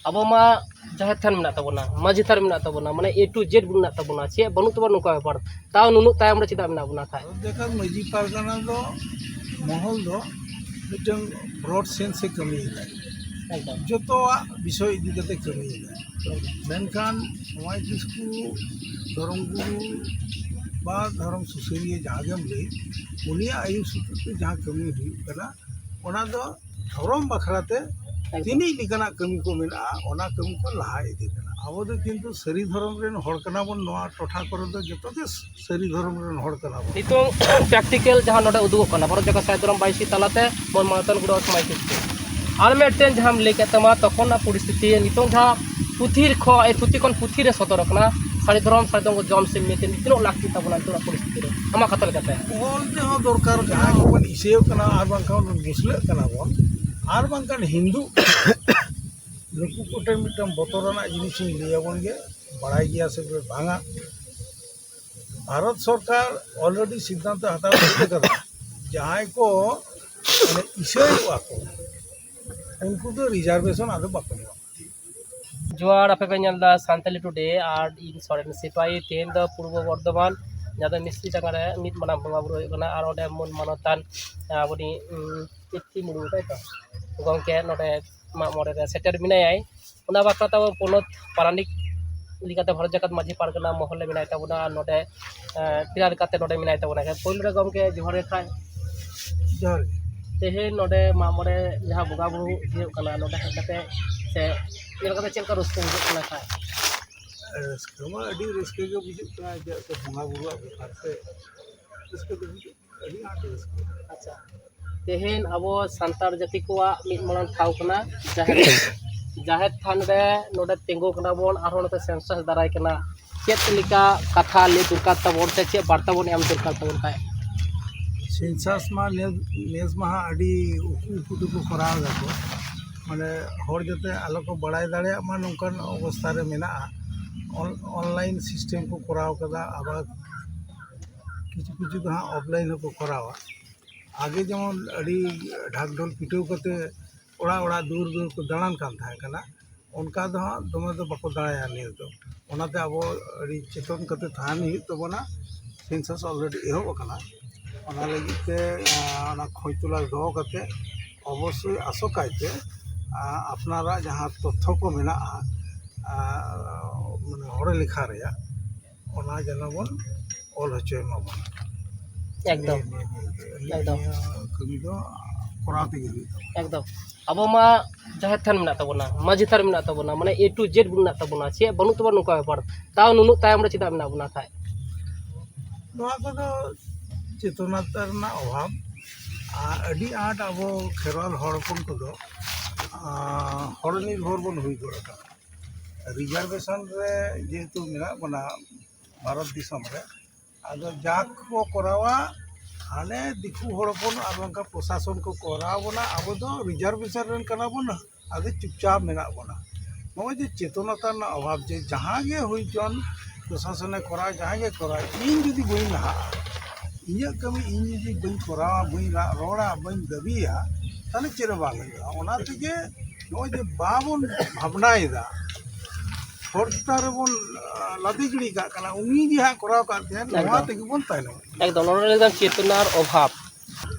अब मा जहाँ थान में तबना माझी थान में तबना माने A to Z में तबना चे बनू तब नुका व्यापार ताव नुनु तायम रे चिदा में बना खाय देखा माझी पारगाना दो महल दो मिटन ब्रॉड सेंस से कमी है एकदम जो विषय इदी कते कमी है मेनखान समाज किसको धर्म गुरु बा धर्म सुसरिया जहागम ले उनिया आयु सुते जहाँ कमी हुई कना ओना दो धर्म बखराते तिनी लिकना कमी को मेना ओना कमी को लहा इदी कना अब दो किंतु सरी धर्म रेन हड़ कना बन नोआ टोठा करे दो जतो के सरी धर्म रेन हड़ कना बन नितो प्रैक्टिकल जहाँ नोडे उदुग कना भारत जगह साय धर्म 22 तालाते मन मानतन गुडो समाज किसको आर मेटेन जहाँ लेके तमा तखन ना परिस्थिति नितो जहाँ पुथिर खो ए पुथि कोन पुथि रे सतर रखना सारी धर्म को जम से मेटे नितो लाक्ति तबना तो परिस्थिति रे हमा खतल कते ओल जे हो दरकार जहाँ को बन इसेव कना आर बांकान मुस्लिम कना बन आर बांकान हिंदू नुकु कोटे मिटम बतरना जिनिस लियाबन गे बड़ाई गया से भांगा भारत सरकार ऑलरेडी सिद्धांत हटाव कर जहाँ को इसे उनको तो रिजर्वेशन आदो बाको जोआर आपे पे नेलदा सान्ताली टुडे आर इन सरेन सिपाही तेन द पूर्व बर्धमान जादा मिस्त्री जागारे मिट माना बंगा बुरो होना आर ओडे मन मानतान आबोनी पिथि मुडु ताइ तो गंके नोडे मा मोरे रे सेटर मिनाय उना बाक्रा ताव पनत पारानिक लिकाते भारत जाकात माझी पारगना महले मिनाय ताबुना नोडे पिरार काते नोडे मिनाय ताबुना पहिलो रे गंके जोहारे खाय जहर तेहे नोडे मा मोरे जहां बंगा बुरो हियो कना नोडे हकाते से ये कते चेल का रस्ते हियो कना खाय रस्कमा अडी रस्के के बुझु का जे तो बंगा बुरो बेकार से रस्के के बुझु अडी आट रस्के अच्छा तेहेन अब सानतार जाति को मिट मानन ठाव कना जाहेर थान रे नोडे तिंगो कना बोन आरो नते सेंसस दाराय कना चेत लिका कथा ले दुरकार तबोन से चे बार्ता बोन एम दुरकार तबोन खाय सेंसस मा नेस मा अडी उकु को कराव दाको माने हर जते आलो को बड़ाई दाड़े मा नोंकन अवस्था रे मेना ऑनलाइन सिस्टम को कराव कदा आबा किछु तो ऑफलाइन को करावा आगे जेमन अड़ी ढाकढोल पिटो कते ओड़ा ओड़ा दूर दूर को दाड़ान कान थाय कना उनका दो दमे दो बको दाड़ाया ने दो ओनाते अब अड़ी चेतन कते थान ही तबना सेंसस ऑलरेडी एहो कना ओना लगी ते ओना खोज तुला दो कते अवश्य आसोकायते अपनारा जहाँ तथ्य को मेना माने हर लेखा रेया ओना जनबन ऑल हचय माबन एकदम एकदम कमी दो कराते गे एकदम अब मा जहाँ थान में तबना माझी थान में तबना माने A to Z में तबना चे बनू तब नुका व्यापार ताव नुनु तायम रे चिदा में बना खाय नोआ को दो चेतनातर ना अभाव अडी आट अब खेरवाल हड़पन को दो हड़ निर्भर बन हुई गड़ा रिजर्वेशन रे जेहेतु मेना बना भारत दिसम रे आदो जाक को करावा हाने दिखु हड़पन और प्रशासन को कराव बना अब दो रिजर्वेशन रेन कना बना आदो चुपचाप मेना बना नोए जे चेतनतार ना अभाव जे जहाँ गे हुई जन प्रशासन करा जहाँ गे करा इन जुदी बई लहा इᱧ कमी इन जुदी बई करा बई रोड़ा बई दबिया ताने चेरे बांग ओना तेगे नोए जे बाबन भावनायदा हरतार बन लादी गिड़ी का कना उनी जहाँ कराव का दे नोआ तेगे बन तायनो एकदम नोडे एकदम चेतनार अभाव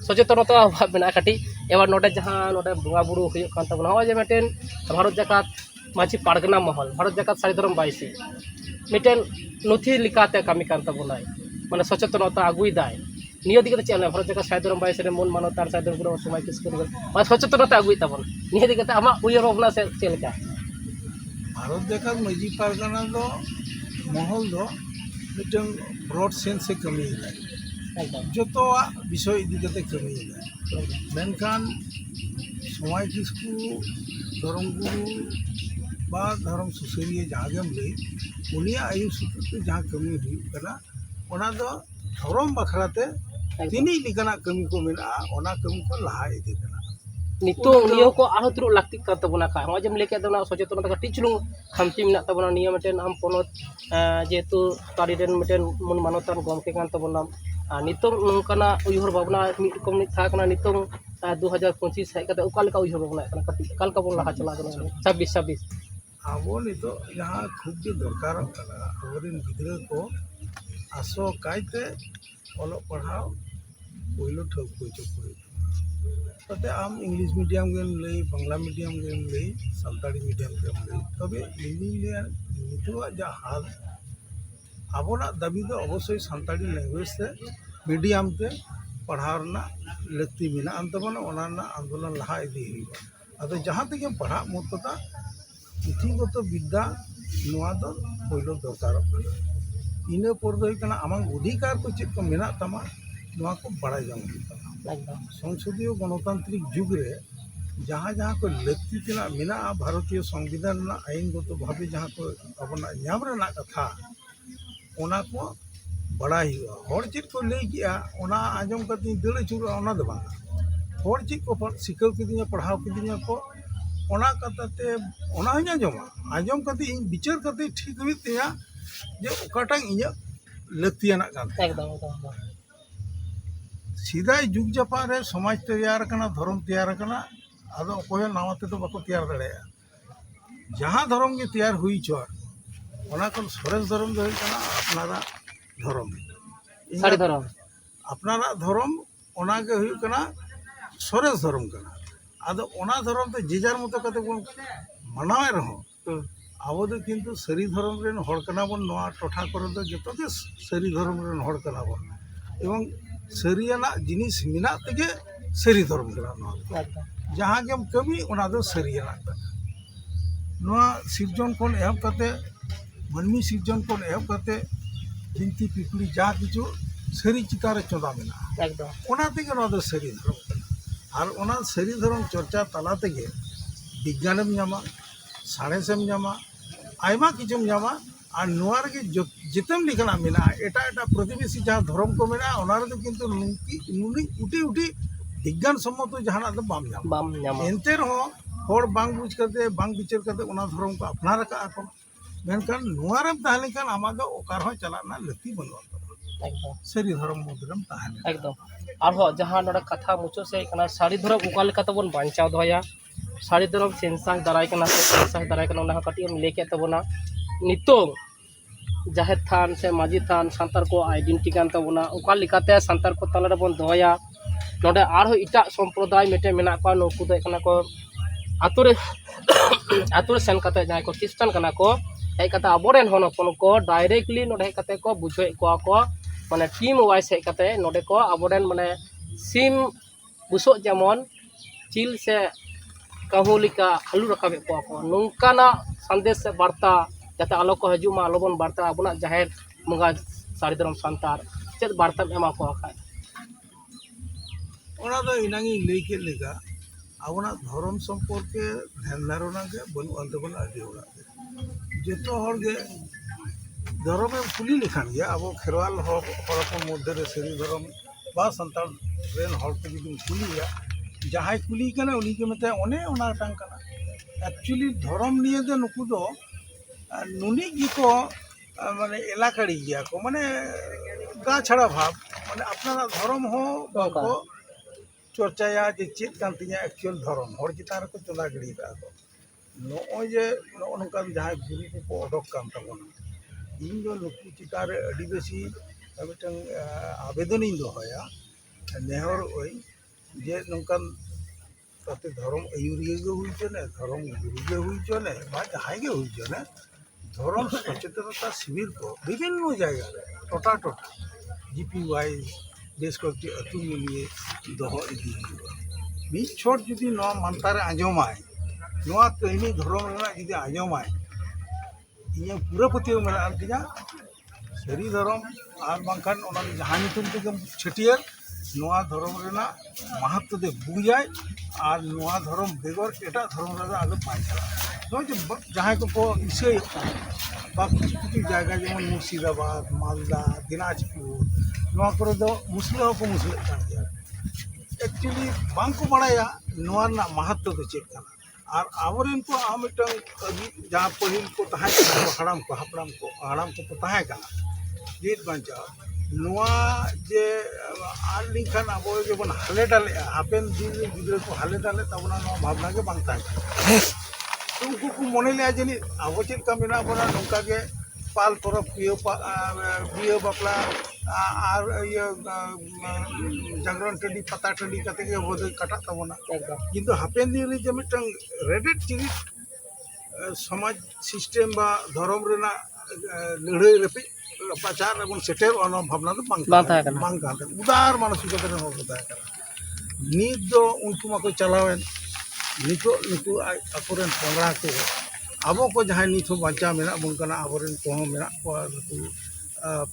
सचेतनता अभाव मेना काटी एबार नोडे जहाँ नोडे बंगा बुरु हुयो कान तबना हो जे मेटेन भारत जाकात माझी पारगना महल भारत जाकात सारी धर्म 22 मेटेन नथि लिकाते कामी कान तबनाय माने सचेतनता आगुई दाय नियो दिके चेल भारत जाकात सारी धर्म 22 रे मन मानतार सारी धर्म गुरु समाज किसको माने सचेतनता आगुई तबन नियो दिके आमा उयर रोबना से चेलका भारत जाकात माझी पारगाना दो महल दो मिटन ब्रॉड सेंस से कमी है एकदम जो विषय इदी कते कमी है मेनखान समाज किसको धर्म गुरु बा धर्म सुसरिया जहागम ले उनिया आयु सुते जहाँ कमी हुई कना ओना दो धर्म बखराते तिनी लिकना कमी को मेना ओना कमी को लहा इदी कना नितो नियो को आरो तुरु लाक्ति का तबना का हम जम लेके दना सचेतनता का टिचलु खामती मिना तबना नियो मेटेन आम पनत जेतु तारी रेन मेटेन मन मानतान गमके कान तबना नितो नोंकाना उयहर भावना मिट कम नि था कना नितो 2025 है कते ओका लेका उयहर भावना कना कति काल का बोन लहा चला कना 26 ᱟᱵᱚ ᱱᱤᱛᱚᱜ ᱡᱟᱦᱟᱸ ᱠᱷᱩᱵ ᱜᱮ ᱫᱚᱨᱠᱟᱨᱚᱜ ᱠᱟᱱᱟ ᱟᱵᱚᱨᱮᱱ ᱜᱤᱫᱽᱨᱟᱹ ᱠᱚ ᱟᱥᱚ ᱠᱟᱭᱛᱮ ᱚᱞᱚᱜ ᱯᱟᱲᱦᱟᱣ ᱯᱳᱭᱞᱳ ᱴᱷᱟᱹᱣᱠᱟᱹ ᱦᱚᱪᱚ ᱠᱚ ᱦᱩᱭᱩᱜ ᱠᱟᱱᱟ ᱛᱟᱛᱮ ᱟᱢ ᱤᱝᱞᱤশ মিডিয়াম গেম ᱞᱟᱹᱭ ᱵᱟᱝলা মিডিয়াম গেম ᱞᱟᱹᱭ ᱥᱟᱱᱛᱟᱲᱤ মিডিয়াম গেম ᱞᱟᱹᱭ ᱛᱚᱵᱮ ᱤᱧᱤᱧ ᱞᱟᱹᱭᱟ ᱱᱤᱛᱚᱜᱟᱜ ᱡᱟ ᱦᱟᱞ ᱟᱵᱚᱱᱟᱜ ᱫᱟᱹᱵᱤ ᱫᱚ ᱚᱵᱚᱥᱥᱳᱭ ᱥᱟᱱᱛᱟᱲᱤ ᱞᱮᱝᱜᱩᱭᱮᱡᱽ ᱛᱮ ᱢᱤᱰᱤয়াᱢ ᱛᱮ ᱯᱟᱲᱦᱟᱣ ᱨᱮᱱᱟᱜ ᱞᱟᱹᱠᱛᱤ ᱢᱮᱱᱟᱜ ᱛᱟᱵᱚᱱᱟ ᱚᱱᱟ ᱨᱮᱱᱟᱜ ᱟᱱᱫᱳᱞᱚᱱ ᱞᱟᱦᱟ ᱤᱫᱤ ᱦᱩᱭᱩᱜᱼᱟ ᱟᱫᱚ ᱡᱟᱦᱟᱸ ᱛᱮᱜᱮ ᱯᱟᱲᱦᱟᱜ ᱢᱳᱴ ᱠᱟᱛᱷᱟ পুঁথিগত বিদ্যা নয়া ᱫᱚ ᱯᱳᱭᱞᱳ ᱫᱚᱨᱠᱟᱨᱚᱜ ᱠᱟᱱᱟ ᱤᱱᱟᱹ ᱯᱚᱨ ᱫᱚ ᱦᱩᱭᱩᱜ ᱠᱟᱱᱟ ᱟᱢᱟᱜ ᱚᱫᱷᱤᱠᱟর ᱠᱚ ᱪᱮᱫ ᱠᱚ ᱢᱮᱱᱟᱜ ᱛᱟᱢᱟ ᱱᱚᱣᱟ ᱠᱚ ᱵᱟᱲᱟᱭ ᱡᱚᱝ ᱦᱩᱭᱩᱜ ᱛᱟᱢᱟ একদম সংসদীয় গণতান্ত্রিক যুগ রে ᱡᱟᱦᱟᱸ ᱠᱚ ᱞᱟᱹᱠᱛᱤ ᱛᱮᱱᱟᱜ ᱢᱮᱱᱟᱜᱼᱟ ᱵᱷᱟᱨᱚᱛᱤᱭᱚ ᱥᱚᱝᱵᱤᱫᱷᱟᱱ ᱨᱮᱱᱟᱜ ᱟᱭᱤᱱᱜᱚᱛᱚ ᱵᱷᱟᱵᱮ ᱡᱟᱦᱟᱸ ᱠᱚ ᱟᱵᱚᱱᱟᱜ ᱧᱟᱢ ᱨᱮᱱᱟᱜ ᱠᱟᱛᱷᱟ ᱚᱱᱟ ᱠᱚ ᱵᱟᱲᱟᱭ ᱦᱩᱭᱩᱜᱼᱟ ᱦᱚᱲ ᱪᱮᱫ ᱠᱚ ᱞᱟᱹᱭ ᱠᱮᱜᱼᱟ ᱚᱱᱟ ᱟᱸᱡᱚᱢ ᱠᱟᱛᱮᱧ ᱫᱟᱹᱲ ᱟᱹᱪᱩᱨᱚᱜᱼᱟ ᱚᱱᱟ ᱫᱚ ᱵᱟᱝ ᱦᱚᱲ ᱪᱮᱫ ᱠᱚ ᱥᱤᱠᱷᱟᱹᱣ ᱠᱤᱫᱤᱧᱟ ᱯᱟᱲᱦᱟᱣ ᱠᱤᱫᱤᱧᱟ ᱠᱚ ᱚᱱᱟ ᱠᱟᱛᱷᱟᱛᱮ ᱚᱱᱟ ᱦᱚᱧ ᱟᱸᱡᱚᱢ ᱠᱟᱛᱮ ᱤᱧ ᱵᱤᱪᱟᱹᱨ ᱠᱟᱛᱮ ᱴᱷᱤᱠ ᱦᱩᱭᱩᱜ ᱛᱤᱧᱟ ᱡᱮ ᱚᱠᱟᱴᱟᱜ ᱤᱧᱟᱹᱜ ᱞᱟᱹᱠᱛᱤᱭᱟᱱᱟᱜ ᱠᱟᱱ ᱛᱤᱧᱟ একদম একদম ᱥᱮᱫᱟᱭ ᱡᱩᱜᱽ ᱡᱟᱯᱟᱜ ᱨᱮ ᱥᱚᱢᱟᱡᱽ ᱛᱮᱭᱟᱨ ᱟᱠᱟᱱᱟ ᱫᱷᱚᱨᱚᱢ ᱛᱮᱭᱟর ᱟᱠᱟᱱᱟ ᱟᱫᱚ ᱚᱠᱚᱭ ᱦᱚᱸ ᱱᱟᱣᱟ ᱛᱮᱫᱚ ᱵᱟᱠᱚ ᱛᱮᱭᱟᱨ ᱫᱟᱲᱮᱭᱟᱜᱼᱟ ᱡᱟᱦᱟᱸ ᱫᱷᱚᱨᱚᱢ ᱜᱮ ᱛᱮᱭᱟᱨ ᱦᱩᱭ ᱦᱚᱪᱚᱣᱟᱱ ᱚᱱᱟ ᱠᱷᱚᱱ ᱥᱚᱨᱮᱥ ᱫᱷᱚᱨᱚᱢ ᱫᱚ ᱦᱩᱭᱩᱜ ᱠᱟᱱᱟ ᱟᱯᱱᱟᱨᱟᱜ ᱫᱷᱚᱨᱚᱢ সারি ধরম ᱟᱯᱱᱟᱨᱟᱜ ᱫᱷᱚᱨᱚᱢ ᱚᱱᱟᱜᱮ ᱦᱩᱭᱩᱜ ᱠᱟᱱᱟ ᱥᱚᱨᱮᱥ ᱫᱷᱚᱨᱚᱢ ᱠᱟᱱᱟ ᱟᱫᱚ ᱚᱱᱟ ᱫᱷᱚᱨᱚᱢ ᱛᱮ ᱡᱮᱡᱟᱨ ᱢᱚᱛᱚ ᱠᱟᱛᱮ ᱵᱚᱱ ᱢᱟᱱᱟᱣᱮᱫ ᱨᱮᱦᱚᱸ ᱟᱵᱚ ᱫᱚ ᱠᱤᱱᱛᱩ ᱥᱟᱹᱨᱤ ᱫᱷᱚᱨᱚᱢ ᱨᱮᱱ ᱦᱚᱲ ᱠᱟᱱᱟ ᱵᱚᱱ ᱱᱚᱣᱟ ᱴᱚᱴᱷᱟ ᱠᱚᱨᱮ ᱫᱚ ᱡᱚᱛᱚ ᱜᱮ ᱥᱟᱹᱨᱤ ᱫᱷᱚᱨᱚᱢ ᱨᱮᱱ ᱦᱚᱲ ᱠᱟᱱᱟ ᱵᱚᱱ এবং ᱥᱟᱹᱨᱤᱭᱟᱱᱟᱜ ᱡᱤᱱᱤᱥ ᱢᱮᱱᱟᱜ ᱛᱮᱜᱮ ᱥᱟᱹᱨᱤ ᱫᱷᱚᱨᱚᱢ ᱠᱟᱱᱟ ᱱᱚᱣᱟ ᱫᱚ একদম ᱡᱟᱦᱟᱸ ᱜᱮᱢ ᱠᱟᱹᱢᱤ ᱚᱱᱟ ᱫᱚ ᱥᱟᱹᱨᱤᱭᱟᱱᱟᱜ ᱠᱟᱱᱟ ᱱᱚᱣᱟ ᱥᱤᱨᱡᱚᱱ ᱠᱷᱚᱱ ᱮᱦᱚᱵ ᱠᱟᱛᱮ ᱢᱟᱹᱱᱢᱤ ᱥᱤᱨᱡᱚᱱ ᱠᱷᱚᱱ ᱮᱦᱚᱵ ᱠᱟᱛᱮ ᱵᱤᱱᱛᱤ ᱯᱤᱯᱲᱤ ᱡᱟ ᱠᱤᱪᱷᱩ ᱥᱟᱹᱨᱤ ᱪᱮᱛᱟᱱ ᱨᱮ ᱪᱚᱸᱫᱟ ᱢᱮᱱᱟᱜᱼᱟ একদম ᱚᱱᱟ ᱛᱮᱜᱮ ᱱᱚᱣᱟ ᱫᱚ ᱥᱟᱹᱨᱤ ᱫᱷᱚᱨᱚᱢ ᱠᱟᱱᱟ ᱟᱨ ᱚᱱᱟ ᱥᱟᱹᱨᱤ ᱫᱷᱚᱨᱚᱢ ᱪᱚᱨᱪᱟ ᱛᱟᱞᱟ ᱛᱮᱜᱮ ᱵᱤᱜᱽᱜᱟᱱᱮᱢ ᱧᱟᱢᱟ ᱥᱟᱬᱮᱥᱮᱢ ᱧᱟᱢᱟ ᱟᱭᱢᱟ ᱠᱤᱪᱷᱩᱢ ᱧᱟᱢᱟ ᱟᱨ ᱱᱚᱣᱟ ᱨᱮᱜᱮ ᱡᱮᱛᱮᱢ ᱞᱮᱠᱟᱱᱟᱜ ᱢᱮᱱᱟᱜᱼᱟ ᱮᱴᱟᱜ ᱯᱨᱚᱛᱤᱵᱮᱥᱤ ᱡᱟᱦᱟᱸ ᱫᱷᱚᱨᱚᱢ ᱠᱚ ᱢᱮᱱᱟᱜᱼᱟ ᱚᱱᱟ ᱨᱮᱫᱚ ᱠᱤᱱᱛᱩ ᱱᱩᱱᱟᱹᱜ ᱩᱴᱤ ᱵᱤᱜᱽᱜᱟᱱ ᱥᱚম্ᱢᱚᱛᱚ ᱡᱟᱦᱟᱱᱟᱜ ᱫᱚ ᱵᱟᱢ ᱧᱟᱢᱟ বাম ᱧᱟᱢᱟ ᱮᱱᱛᱮ ᱨᱮᱦᱚᱸ ᱦᱚᱲ ᱵᱟᱝ ᱵᱩᱡᱽ ᱠᱟᱛᱮ ᱵᱟᱝ ᱵᱤᱪᱟᱹᱨ ᱠᱟᱛᱮ ᱚᱱᱟ ᱫᱷᱚᱨᱚᱢ ᱠᱚ ᱟᱯᱱᱟᱨ ᱟᱠᱟᱜᱼᱟ ᱠᱚ ᱢᱮᱱᱠᱷᱟᱱ ᱱᱚᱣᱟ ᱨᱮᱢ ᱛᱟᱦᱮᱸ ᱞᱮᱱᱠᱷᱟᱱ ᱟᱢᱟᱜ ᱫᱚ ᱚᱠᱟ ᱨᱮᱦᱚᱸ ᱪᱟᱞᱟᱜ ᱨᱮᱱᱟᱜ ᱞᱟᱹᱠᱛᱤ ᱵᱟᱹᱱᱩᱜᱼᱟ একদম ᱥᱟᱹᱨᱤ ᱫᱷᱚᱨᱚᱢ ᱢᱚᱫᱽᱫᱷᱮ ᱨᱮᱢ ᱛᱟᱦᱮᱸ ᱞᱮᱱᱠᱷᱟᱱ একদম ᱟᱨᱦᱚᱸ ᱡᱟᱦᱟᱸ ᱱᱚᱰᱮ ᱠᱟᱛᱷᱟ ᱢᱩᱪᱟᱹᱫ ᱥᱮᱫ ᱠᱟᱱᱟ ᱥᱟᱹᱨᱤ ᱫᱷᱚᱨᱚᱢ ᱚᱠᱟ ᱞᱮᱠᱟ ᱛᱮᱵᱚᱱ ᱵᱟᱧᱪᱟᱣ ᱫᱚᱦᱚᱭᱟ ᱥᱟᱹᱨᱤ ᱫᱷᱚᱨᱚᱢ ᱥᱮᱱᱥᱟᱥ ᱫᱟᱨᱟᱭ ᱠᱟᱱᱟ ᱥᱮ ᱥᱮᱱᱥᱟᱥ ᱫᱟᱨᱟᱭ ᱠᱟᱱᱟ ᱚᱱᱟ ᱦᱚᱸ ᱠᱟᱹᱴᱤᱡ ᱮᱢ ᱞᱟᱹᱭ ᱠᱮᱫ ᱛᱟᱵᱚᱱᱟ ᱱᱤᱛᱚᱜ ᱡᱟᱦᱮᱨ ᱛᱷᱟᱱ ᱥᱮ ᱢᱟᱹᱡᱷᱤ ᱛᱷᱟᱱ ᱥᱟᱱᱛᱟᱲ ᱠᱚ ᱟᱭᱰᱮᱱᱴᱤᱴᱤ ᱠᱟᱱ ᱛᱟᱵᱚᱱᱟ ᱚᱠᱟ ᱞᱮᱠᱟᱛᱮ ᱥᱟᱱᱛᱟᱲ ᱠᱚ ᱛᱟᱞᱟ ᱨᱮᱵᱚᱱ ᱫᱚᱦᱚᱭᱟ ᱱᱚᱰᱮ ᱟᱨᱦᱚᱸ ᱮᱴᱟᱜ ᱥᱚᱢᱯᱨᱚᱫᱟᱭ ᱢᱤᱫᱴᱮᱱ ᱢᱮᱱᱟᱜ ᱠᱚᱣᱟ ᱱᱩᱠᱩ ᱫᱚ ᱦᱩᱭᱩᱜ ᱠᱟᱱᱟ ᱠᱚ ᱟᱛᱳ ᱨᱮ ᱥᱮᱱ ᱠᱟᱛᱮ ᱡᱟᱦᱟᱸᱭ ᱠᱚ ᱠᱷᱨᱤᱥᱴᱟᱱ ᱠᱟᱱᱟ ᱠᱚ ᱦᱮᱡ ᱠᱟᱛᱮ ᱟᱵᱚᱨᱮᱱ ᱦᱚᱲ ᱦᱚᱯᱚᱱ ᱠᱚ ᱰᱟᱭᱨᱮक्ᱴᱞᱤ ᱱᱚᱰᱮ ᱦᱮᱡ ᱠᱟᱛᱮ ᱠᱚ ᱵᱩᱡᱷᱟᱹᱣᱮᱫ ᱠᱚᱣᱟ ᱠᱚ ᱢᱟᱱᱮ ᱴᱤᱢ ᱳᱣᱟইজ ᱦᱮᱡ ᱠᱟᱛᱮ ᱱᱚᱰᱮ ᱠᱚ ᱟᱵᱚᱨᱮᱱ ᱢᱟᱱᱮ ᱥᱤᱢ ᱵᱩᱥᱟᱹᱜ ᱡᱮᱢᱚᱱ ᱪᱤᱞ ᱥᱮ ᱠᱟᱹᱦᱩ ᱞᱮᱠᱟ ᱟᱹᱞᱩ ᱨᱟᱠᱟᱵᱮᱫ ᱠᱚᱣᱟ ᱠᱚ ᱱᱚᱝᱠᱟᱱᱟᱜ ᱥᱟᱸᱫᱮᱥ ᱥᱮ ᱵᱟর্তা ᱡᱟᱛᱮ ᱟᱞᱚ ᱠᱚ ᱦᱤᱡᱩᱜ ᱢᱟ ᱟᱞᱚ ᱵᱚᱱ ᱵᱟর্তা ᱟᱵᱚᱱᱟᱜ ᱡᱟᱦᱮᱨ ᱵᱚᱸᱜᱟ ᱥᱟᱹᱨᱤ ᱫᱷᱚᱨᱚᱢ ᱥᱟᱱᱛᱟᱲ ᱪᱮᱫ ᱵᱟর্তাᱢ ᱮᱢᱟ ᱠᱚᱣᱟ ᱠᱷᱟᱡ ᱚᱱᱟ ᱫᱚ ᱮᱱᱟᱝᱤᱧ ᱞᱟᱹᱭ ᱠᱮᱫ ᱞᱮᱠᱟ ᱟᱵᱚᱱᱟᱜ ᱫᱷᱚᱨᱚᱢ ᱥᱚᱢᱯᱚর্কে ধ্যান ধারণা ᱜᱮ ᱵᱟᱹᱱᱩᱜ ᱟᱱ ᱛᱟᱵᱚᱱᱟ ᱟᱹᱰᱤ ᱦᱚᱲᱟᱜ ᱜᱮ ᱡᱚᱛᱚ ᱦᱚᱲ ᱜᱮ ᱫᱷᱚᱨᱚᱢᱮᱢ ᱠᱩᱞᱤ ᱞᱮᱠᱷᱟᱱ ᱜᱮ ᱟᱵᱚ ᱠᱷᱮᱨᱣᱟᱞ ᱦᱚᱲ ᱦᱚᱯᱚᱱ ᱢᱚᱫᱽᱫᱷᱮ ᱨᱮ ᱥᱟᱹᱨᱤ ᱫᱷᱚᱨᱚᱢ ᱵᱟ ᱥᱟᱱᱛᱟᱲ ᱨᱮᱱ ᱦᱚᱲ ᱠᱚ ᱡᱩᱫᱤᱢ ᱠᱩᱞᱤᱭᱟ ᱡᱟᱦᱟᱸᱭ ᱠᱩᱞᱤ ᱠᱟᱱᱟ ᱩᱱᱤ ᱜᱮ ᱢᱮᱛᱟᱭᱟ ᱚᱱᱮ ᱚᱱᱟ ᱴᱟᱝ ᱠᱟᱱᱟ ᱮᱠᱪᱩᱭᱮᱞᱤ ᱫᱷᱚᱨᱚᱢ ᱱᱤᱭᱮ ᱫᱚ ᱱᱩᱠᱩ ᱫᱚ ᱱᱩᱱᱤ ᱜᱮᱠᱚ ᱢᱟᱱᱮ ᱮᱞᱟᱠᱟᱲি ᱜᱮᱭᱟ ᱠᱚ ᱢᱟᱱᱮ ᱜᱟ ᱪᱷᱟᱲᱟ ᱵᱷᱟᱵ ᱢᱟᱱᱮ ᱟᱯᱱᱟᱨᱟᱜ ᱫᱷᱚᱨᱚᱢ ᱦᱚᱸ ᱵᱟᱠᱚ চর্চায়া যে চেত কান তিᱧᱟ একচুয়াল ধরম ᱦᱚᱲ ᱪᱮᱛᱟᱱ ᱨᱮᱠᱚ ᱪᱚᱸᱫᱟ ᱜᱤᱰᱤ ᱠᱟᱜᱼᱟ ᱠᱚ ᱱᱚᱜᱼᱚᱭ ᱡᱮ ᱱᱚᱜᱼᱚ ᱱᱚᱝᱠᱟᱱ ᱡᱟᱦᱟᱸᱭ ᱜᱩᱨᱩ ᱠᱚᱠᱚ ᱚᱰᱚᱠ ᱠᱟᱱ ᱛᱟᱵᱚᱱᱟ ᱤᱧ ᱫᱚ ᱱᱩᱠᱩ ᱪᱮᱛᱟᱱ ᱨᱮ ᱟᱹᱰᱤ ᱵᱮᱥᱤ ᱢᱤᱫᱴᱟᱝ ᱟᱵᱮᱫᱚᱱᱤᱧ ᱫᱚᱦᱚᱭᱟ ᱱᱮᱦᱚᱨᱚᱜᱼᱟᱹᱧ ᱡᱮ ᱱᱚᱝᱠᱟᱱ তাতে ধর্ম আয়ুরিয়া গে হুই চলে ধর্ম গুরু গে হুই চলে বা যাহাই গে হুই চলে ধর্ম সচেতনতা শিবির को বিভিন্ন জায়গা রে টোটা জিপি ওয়াইজ বেশ কয়েকটি আতু মিলিয়ে দহ ইদি ᱢᱤᱫ ᱪᱷᱚᱴ ᱡᱩᱫᱤ ᱱᱚᱣᱟ ᱢᱟᱱᱛᱟᱨᱮ ᱟᱸᱡᱚᱢᱟᱭ ᱱᱚᱣᱟ ᱠᱟᱹᱦᱱᱤ ᱫᱷᱚᱨᱚᱢ ᱨᱮᱱᱟᱜ ᱡᱩᱫᱤ ᱟᱸᱡᱚᱢᱟᱭ ᱤᱧᱟᱹᱜ ᱯᱩᱨᱟᱹ ᱯᱟᱹᱛᱭᱟᱹᱣ ᱢᱮᱱᱟᱜ ᱛᱤᱧᱟ ᱥᱟᱹᱨᱤ ᱫᱷᱚᱨᱚᱢ ᱟᱨ ᱵᱟᱝᱠᱷᱟᱱ ᱚᱱᱟ ᱡᱟᱦᱟᱸ ᱧᱩᱛᱩᱢ ᱛᱮᱜᱮᱢ ᱪᱷᱟᱹᱴᱭᱟᱹᱨ ᱱᱚᱣᱟ ᱫᱷᱚᱨᱚᱢ ᱨᱮᱱᱟᱜ ᱢᱟᱦᱟᱛᱛᱚ ᱫᱚ ᱵᱩᱡᱟᱭ ᱟᱨ ᱱᱚᱣᱟ ᱫᱷᱚᱨᱚᱢ ᱵᱮᱜᱚᱨ ᱮᱴᱟᱜ ᱫᱷᱚᱨᱚᱢ ᱨᱮᱫᱚ ᱟᱫᱚ ᱵᱟᱭ ᱪᱟᱞᱟᱜᱼᱟ ᱱᱚᱜᱼᱚᱭ ᱡᱮ ᱡᱟᱦᱟᱸᱭ ᱠᱚᱠᱚ ᱤᱥᱟᱹᱭᱮᱫ ᱠᱟᱱᱟ বা কিছু কিছু জায়গা যেমন মুর্শিদাবাদ মালদা দিনাজপুর নওয়া করে ᱫᱚ মুসলিম হᱚᱸᱠᱚ মুসলিম ᱠᱟᱱ ᱜᱮᱭᱟ ᱮᱠᱪᱩᱭᱮᱞᱤ ᱵᱟᱝᱠᱚ ᱵᱟᱲᱟᱭᱟ ᱱᱚᱣᱟ ᱨᱮᱱᱟᱜ ᱢᱟᱦᱟᱛᱛᱚ ᱫᱚ ᱪᱮᱫ ᱠᱟᱱᱟ ᱟᱨ ᱟᱵᱚᱨᱮᱱ ᱠᱚ ᱢᱤᱫᱴᱟᱝ ᱡᱟᱦᱟᱸ ᱯᱟᱹᱦᱤᱞ ᱠᱚ ᱛᱟᱦᱮᱸ ᱠᱟᱱᱟ ᱦᱟᱲᱟᱢ ᱠᱚᱠᱚ ᱛᱟᱦᱮᱸ ᱠᱟᱱᱟ ᱡᱤᱣᱤᱫ ᱵᱟᱧᱪᱟᱣ ᱱᱚᱣᱟ ᱡᱮ ᱟᱫ ᱞᱮᱱᱠᱷᱟᱱ ᱟᱵᱚ ᱡᱮᱵᱚᱱ ᱦᱟᱞᱮ ᱰᱟᱞᱮᱜᱼᱟ ᱦᱟᱯᱮᱱ ᱫᱤᱱ ᱨᱮ ᱜᱤᱫᱽᱨᱟᱹ ᱠᱚ ᱦᱟᱞᱮ ᱰᱟᱞᱮ ᱛᱟᱵᱚᱱᱟ ᱱᱚᱣᱟ ᱵᱷᱟᱵᱽᱱᱟ ᱜᱮ ᱵᱟᱝ ᱛᱟᱦᱮᱸ ᱠᱟᱱᱟ ᱛᱚ उनको को मने लिया जानी अब चेक का मेना बना नौका के पाल परब बियो बापला और ये जागरण टंडी पता टंडी कते के बोध काटा तबना एकदम किंतु हापेन दिन रे जे मिटन रेडेट चिनी समाज सिस्टेम बा धर्म रेना लड़ाई रेपे प्रचार एवं सेटर अन भावना तो बांग उदार मानसिकता रे होता है नीत दो उनको माको चलावेन नितो नुकु अकोरेन पोंगरा को अब को जहाँ नित बांचा मेना बुनकना अबोरेन कोह मेना को नुकु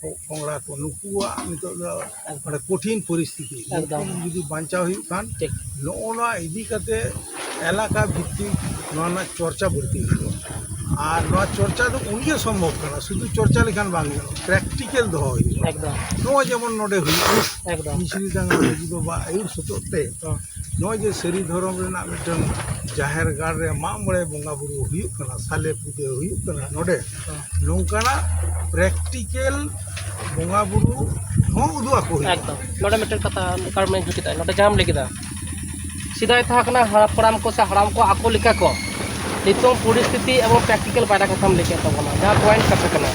पोंगरा को नुकुआ नितो माने कठिन परिस्थिति जुदी बांचा हुई खान नोना इदी कते एलाका भित्तिक नोना चर्चा बढ़ती और नोआ चर्चा तो उनके संभव करना शुद्ध चर्चा लेखान बांग प्रैक्टिकल दो एकदम नो जेमन नोडे हुई एकदम मिश्री दांगा जुदो बा आयुर सतोते नो जे सरी धर्म रेना मिटन जाहेर गाड़ रे मा मळे बोंगा बुरु हुयुक कना साले पूजे हुयुक कना नोडे नोंकाना प्रैक्टिकल बोंगा बुरु हो उदुआ को एकदम नोडे मिटन कथा कार में जुकिता नोडे जाम लेकिदा सिदाय था कना हराम को से हराम को आको लिखा को नितों परिस्थिति एवं प्रैक्टिकल बायरा कथाम लेके तबना जहां पॉइंट कथा कना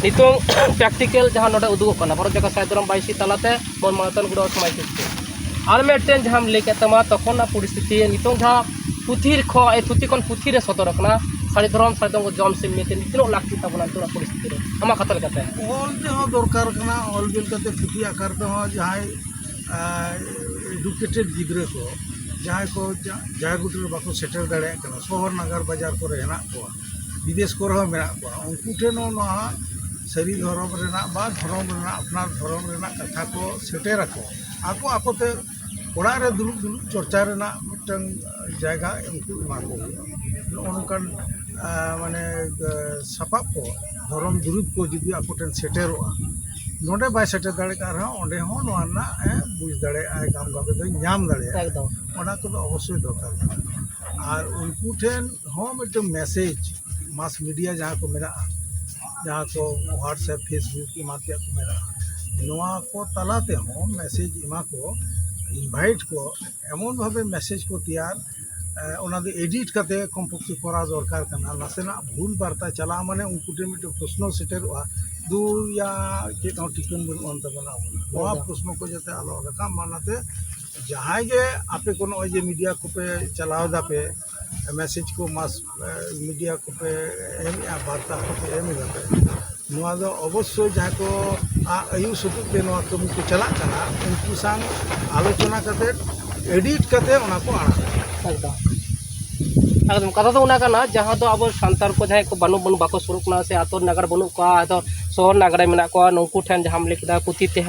नितों प्रैक्टिकल जहां नोडे उदुग कना भारत जगह सायदरम 22 तलाते मन मानतन गुडो समाज सिस्टम और मेटेन जहां लेके तमा तखन परिस्थिति नितों जहां पुथिर खो ए थुति कोन पुथि रे सदर कना सारी धर्म सायदम को जम से मेते नितनो लाखी तबना तोरा परिस्थिति रे हमा खतल कते ऑल ते हो दरकार कना ऑल बिल कते पुथि आकार ते हो जहां एडुकेटेड गिद्रे को जहाँ को जायगुटी बाको सेटर दाड़े कना शहर नगर बाजार को हेना को विदेश को मेना को उनको ठेनो सरी धर्म रेना बा धर्म रेना अपना धर्म रेना कथा को सेटर को आको आकोते ओड़ा रे दुलुक दुलुक चर्चा रेना मिटन जायगा उनको एमा को नोनकान माने सपाप को धर्म दुरुप को जुदी आकोटेन सेटेरोआ नोडे बाय सेटर दाड़े का रहा ओंडे हो नोना बुझ दाड़े आय काम गाबे दो नाम दाड़े एकदम ओना को अवश्य दरकार और उनको ठेन हो मिट मैसेज मास मीडिया जहाँ को मेरा जहाँ को व्हाट्सएप फेसबुक इमातिया को मेरा नोआ को तलाते हो मैसेज इमा को इनवाइट को एमन भावे मैसेज को तैयार ओना दे एडिट करते कमपक्षे करा दरकार कना नासेना भूल वार्ता चला माने उनको ठेन मिट प्रश्न सेटेरवा दू या चेत हो टिकन बन अंत बना नोआ प्रश्न को जते आलो रखा मानते जहाँ जे आपे को जे मीडिया को पे चलाव दा पे मैसेज को मास मीडिया को पे एम या वार्ता को पे एम जाते नोआ दो अवश्य जहाँ को आयु सुतुक दे नोआ कमी को चला कना उनको संग आलोचना करते एडिट करते ओना को आना एकदम एकदम कथा तो उना कना जहां तो अब संतार को जहां को बानु बानु बाको सुरुकना से आतोर नगर बनु को तो शहर नगर में मेना को नंकु ठन जहां लेकिदा पुति ते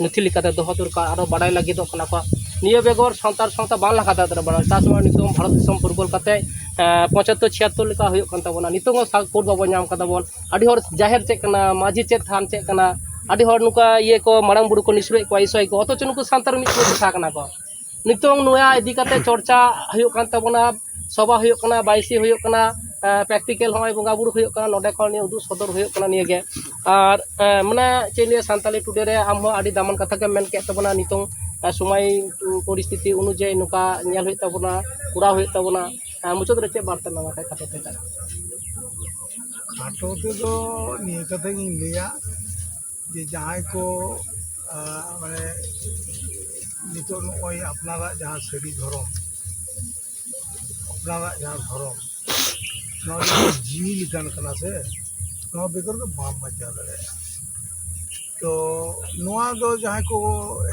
नथि लिकाते दोह दरकार आरो बाडाय लागि दो कना को निये बेगर संतार संता बाल लखाता दर बना तासमा नितों भारत दिसम फुटबॉल कते 75 76 लिका हुयो कान तबना नितों कोड बाबो नाम कदा बोन आडी हर जाहेर चेक कना माजी चेक थान चेक कना आडी हर नुका ये को मांग बुडु को निसुरे को आइसय को अतो चनुको संतार मिट को था कना को नितों नुया इदी कते चर्चा हुयो कान तबना सभा हुयो कना 22 हुयो कना प्रैक्टिकल होय बंगा बुडु हुयो कना नोडे खन नि उदु सदर हुयो कना निये गे और माने चेलिया सांताली टुडे रे आम हो आडी दामन कथा के मेन के तबना नितों समय परिस्थिति अनुযায়ী नुका नेल हुयो तबना पूरा हुयो तबना मुचद रे चे बार्ता ना का खातो ते तो निये कथा गिन लिया जे जहाँ को माने नितो नोय अपनारा जहाँ सरी धर्म अपनारा जहाँ धर्म नोआ जीवी लिखान कना से नोआ बेगर तो बाम बचा दे तो नोआ दो जहाँ को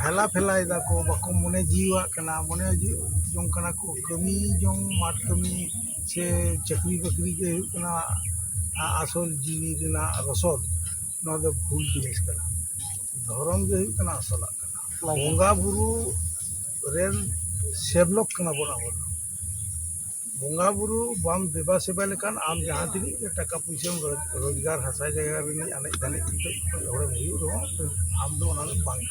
हेला फेला इदा को बाको मने जीवा कना मने जों कना को कमी जों माट कमी से चकरी बकरी के कना आसल जीवी रेना रसद नोआ दो भूल जिनिस कना धर्म जे कना असला कना बोंगा बुरु रेन सेवलक कना बोना बोना बोंगा बुरु बाम देवा सेवा लेकान आम जहाँ तीन टाका पैसा रोजगार हसा जगह में आने जाने हड़े हुई रहो आम दो बांग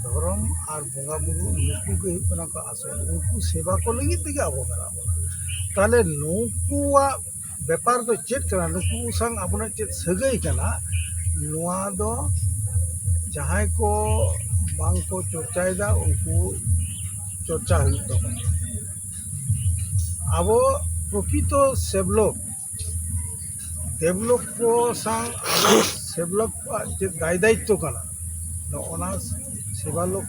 धर्म और बोंगा बुरु नुकू के हुई को आसल उनको सेवा को लगी तेगे अब करा ताले नुकुआ व्यापार तो चेक करा नुकू संग अपना चेक सगई कना नोआ दो जहाँ को बांग को चर्चा उनको चर्चा हुई तो अब প্রকৃত সেবলক ডেভেলপ को sang ᱟᱵᱚ সেবলক যে দায় দায়িত্ব কানা ᱚᱱᱟ সেবা লোক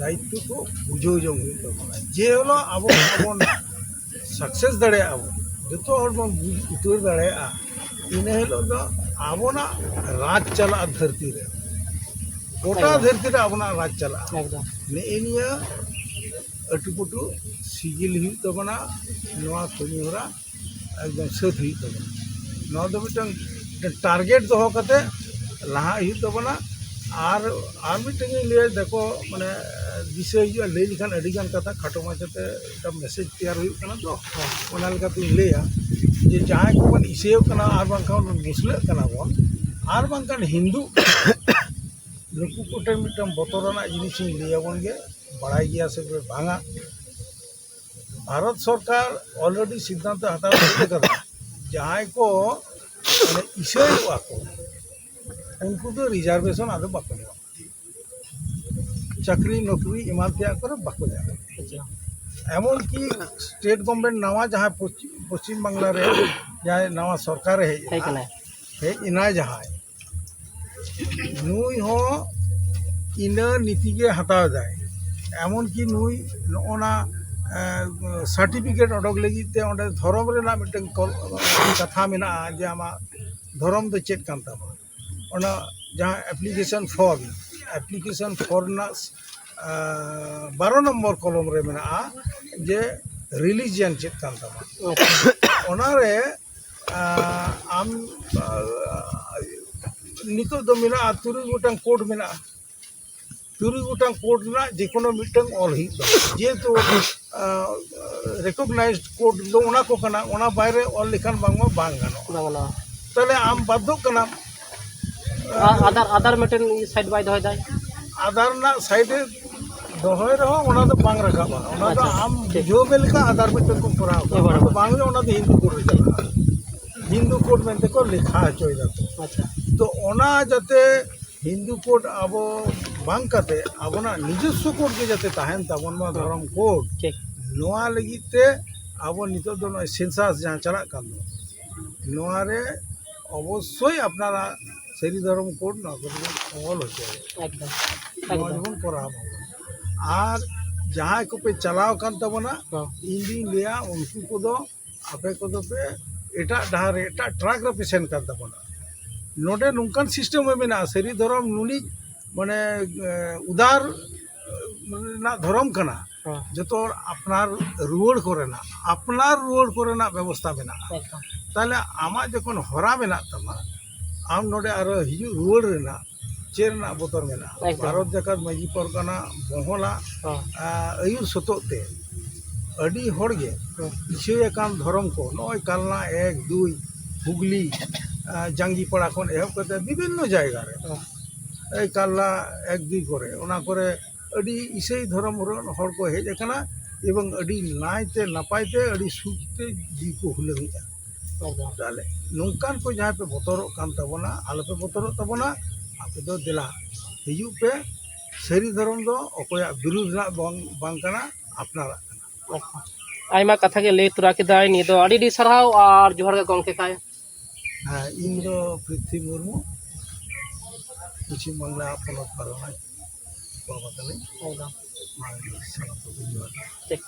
দায়িত্ব को বুঝাᱹᱣ ᱡᱚᱝ ᱦᱩᱭᱩᱜ ᱛᱟᱵᱚᱱᱟ ᱡᱮ ᱦᱚᱞᱚ ᱟᱵᱚ ᱵᱚᱱ ᱥᱟᱠᱥᱮᱥ ᱫᱟᱲᱮᱭᱟᱜᱼᱟ ᱵᱚᱱ ᱡᱚᱛᱚ ᱦᱚᱲ ᱵᱚᱱ ᱵᱩᱡᱽ ᱩᱛᱟᱹᱨ ᱫᱟᱲᱮᱭᱟᱜᱼᱟ ᱤᱱᱟᱹ ᱦᱤᱞᱳᱜ ᱫᱚ ᱟᱵᱚᱱᱟᱜ ᱨᱟᱡᱽ ᱪᱟᱞᱟᱜᱼᱟ ᱫᱷᱟᱹᱨᱛᱤ ᱨᱮ গোটা ধরতে আপনার রাজ চালা একদম নেই নিয়ে আটুপুটু সিগিল হুᱭᱩᱜ ᱛᱟᱵᱚᱱᱟ ᱱᱚᱣᱟ ᱠᱟᱹᱢᱤ ᱦᱚᱨᱟ একদম ᱥᱟᱹᱛ ᱦᱩᱭᱩᱜ ᱛᱟᱵᱚᱱᱟ ᱱᱚᱣᱟ ᱫᱚ ᱢᱤᱫᱴᱟᱝ ᱴᱟᱨᱜᱮᱴ ᱫᱚᱦᱚ ᱠᱟᱛᱮ ᱞᱟᱦᱟ ᱦᱩᱭᱩᱜ ᱛᱟᱵᱚᱱᱟ আর মিটিং লিয়ে দেখো মানে দিশে ᱦᱤᱡᱩᱜᱼᱟ ᱞᱟᱹᱭ ᱞᱮᱠᱷᱟᱱ ᱟᱹᱰᱤᱜᱟᱱ ᱠᱟᱛᱷᱟ ᱠᱷᱟᱴᱚ ᱢᱟᱪᱷᱟᱛᱮ ᱢᱤᱫᱴᱟᱝ ᱢᱮᱥᱮᱡᱽ ᱛᱮᱭᱟᱨ ᱦᱩᱭᱩᱜ ᱠᱟᱱᱟ ᱛᱚ ᱚᱱᱟ ᱞᱮᱠᱟᱛᱮᱧ ᱞᱟᱹᱭᱟ ᱡᱮ ᱡᱟᱦᱟᱸᱭ ᱠᱚᱵᱚᱱ ᱤᱥᱟᱹᱭᱚᱜ ᱠᱟᱱᱟ ᱟᱨ ᱵᱟᱝᱠᱷᱟᱱ ᱢᱩᱥᱞᱟᱹᱜ ᱠᱟᱱᱟ ᱵᱚᱱ ᱟᱨ ᱵᱟᱝᱠᱷᱟᱱ ᱦᱤᱱᱫᱩ ᱱᱩᱠᱩ ᱠᱚᱴᱷᱮᱱ ᱢᱤᱫᱴᱟᱝ ᱵᱚᱛᱚᱨᱟᱱᱟᱜ ᱡᱤᱱᱤᱥᱤᱧ ᱞᱟᱹᱭᱟᱵᱚᱱ ᱜᱮ ᱵᱟᱲᱟᱭ ᱜᱮᱭᱟ ᱥᱮ ᱵᱟᱝᱟ ᱵᱷᱟᱨᱚᱛ ᱥᱚᱨᱠᱟর অলরেডি সিদ্ধান্ত হাতাও ᱠᱟᱫᱟ ᱡᱟᱦᱟᱸᱭ ᱠᱚ মানে ইসরায়েলᱚᱜᱼᱟ ᱠᱚ उनको तो रिजर्वेशन आदो बाको ᱧᱟᱢᱟ চাকরি নকরি এমান তেয়ার করে বাको ᱧᱟᱢᱟ এমনকি স্টেট গভর্নমেন্ট নাওয়া যাহা পশ্চিম বাংলা রে যাহা নাওয়া সরকারে হেজ ইনায় যাহায় নুই হ ইনা নীতিকে হাতাও যায় এমনকি নুই ননা সার্টিফিকেট অডক লাগি তে ওঁডে ধরম রেনা মিটং কথা মেনা যে আমা ধরম দ চেক কান তামা ওনা जहाँ एप्लीकेशन फॉर ना 12 नंबर कलम रे मेना जे रिलीजियन चेक कान तामा ओना रे आम नितो दो मेना 3 गोटांग कोड मेना 3 गोटांग कोड ना जे कोनो मिटंग ऑल ही जे तो रिकॉग्नाइज्ड कोड दो ओना को कना ओना बाहरे ऑल लिखन बांगमा बांग गानो तले आम बाध्य कना आधार मिटन साइड बाय दहय दाय आधार ना साइड दहय रहो ओना तो बांग रखाबा ओना तो आम जो बेलका आधार मिटन को कराव बांग ले ओना तो हिंदू कोड रे चला हिंदू कोड मेनते को लिखा हचोय दा अच्छा तो ओना जाते हिंदू कोड आबो बांग काते आबोना निजस्व कोड के जाते ताहेन ताबन मा धर्म कोड ठीक नोआ लगिते आबो नितो दो सेंसास जहां चला कान दो नोआ रे অবশ্যই আপনারা সেই ধর্ম কোড না করবেন অল হচ্ছে একদম একদম করা হবে আর যাহাই কো পে চালাও কান তাবনা ইন্দি লিয়া উনকু কোদো আপে কোদো পে এটা ডাহার এটা ট্রাক রে পেশেন্ট কান তাবনা নোডে নুনকান সিস্টেম মে মেনা সেই ধর্ম নুনি মানে উদার না ধর্ম কানা যত আপনার রুয়াড় করে না ব্যবস্থা মেনা তাহলে আমার যখন হরা মেনা তামা आम नोडे आरो हिजु रुवाड़ रेना चेरना बोतर मेना भारत जाकात माजी परगना बहला आयुर सतोते अडी होड़गे इसे कान धर्म को नय कालना 1 2 हुगली जांगीपाड़ा खन एहब कते विभिन्न जायगा रे ए कालना 1 2 करे ओना करे अडी इसे धर्म रन हड़ को हेज एकना एवं अडी नायते नापायते अडी सुखते जी को हुलंगा ताले नौकान को जहाँ पे बतरो कान तबना आलो पे बतरो तबना आपे दो दिला हिजु पे सरी धर्म दो अकोया विरुद्ध ना बांग कना अपनारा आयमा कथा के ले तुरा के दाय नि दो आडी डी सरहाव और जोहर के गंके काय हाँ इन दो पृथ्वी मुर्मू पश्चिम बांग्ला पोनत पारना बाबा तले एकदम मा सना तो